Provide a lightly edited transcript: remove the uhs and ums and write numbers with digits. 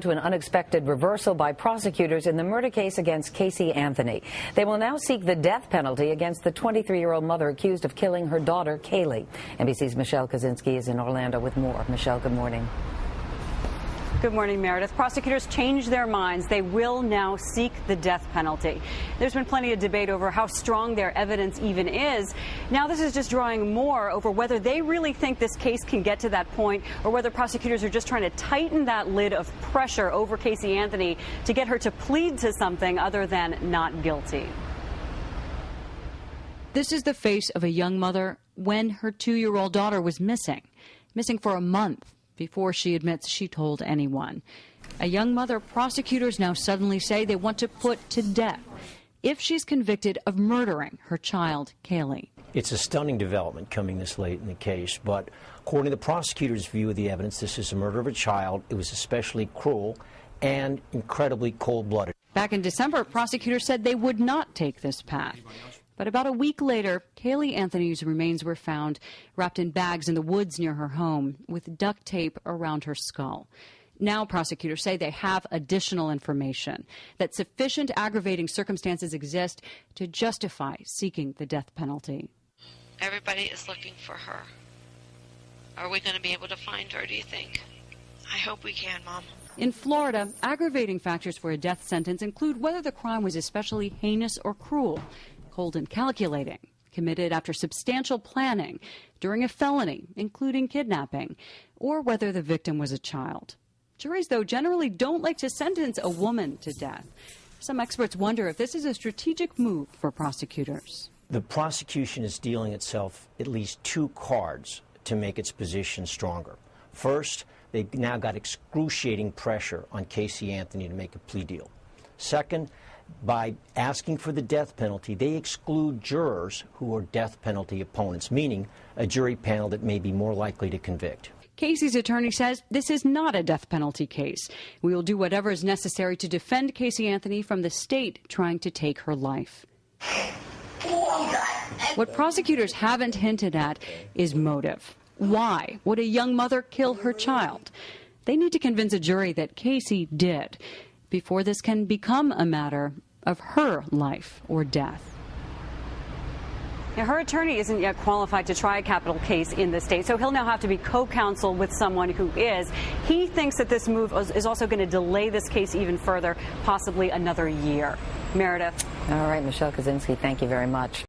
To an unexpected reversal by prosecutors in the murder case against Casey Anthony. They will now seek the death penalty against the 23-year-old mother accused of killing her daughter, Kaylee. NBC's Michelle Kaczynski is in Orlando with more. Michelle, good morning. Good morning, Meredith. Prosecutors changed their minds. They will now seek the death penalty. There's been plenty of debate over how strong their evidence even is. Now this is just drawing more over whether they really think this case can get to that point or whether prosecutors are just trying to tighten that lid of pressure over Casey Anthony to get her to plead to something other than not guilty. This is the face of a young mother when her 2-year-old daughter was missing for a month before she admits she told anyone. A young mother prosecutors now suddenly say they want to put to death if she's convicted of murdering her child, Kaylee. It's a stunning development coming this late in the case, but according to the prosecutor's view of the evidence, this is a murder of a child. It was especially cruel and incredibly cold-blooded. Back in December, prosecutors said they would not take this path. But about a week later, Kaylee Anthony's remains were found wrapped in bags in the woods near her home with duct tape around her skull. Now prosecutors say they have additional information, that sufficient aggravating circumstances exist to justify seeking the death penalty. Everybody is looking for her. Are we going to be able to find her, do you think? I hope we can, Mom. In Florida, aggravating factors for a death sentence include whether the crime was especially heinous or cruel, cold and calculating, committed after substantial planning, during a felony, including kidnapping, or whether the victim was a child. Juries, though, generally don't like to sentence a woman to death. Some experts wonder if this is a strategic move for prosecutors. The prosecution is dealing itself at least two cards to make its position stronger. First, they've now got excruciating pressure on Casey Anthony to make a plea deal. Second, by asking for the death penalty, they exclude jurors who are death penalty opponents, meaning a jury panel that may be more likely to convict. Casey's attorney says this is not a death penalty case. We will do whatever is necessary to defend Casey Anthony from the state trying to take her life. What prosecutors haven't hinted at is motive. Why would a young mother kill her child? They need to convince a jury that Casey did before this can become a matter of her life or death. Now, her attorney isn't yet qualified to try a capital case in the state, so he'll now have to be co-counsel with someone who is. He thinks that this move is also going to delay this case even further, possibly another year. Meredith. All right, Michelle Kaczynski, thank you very much.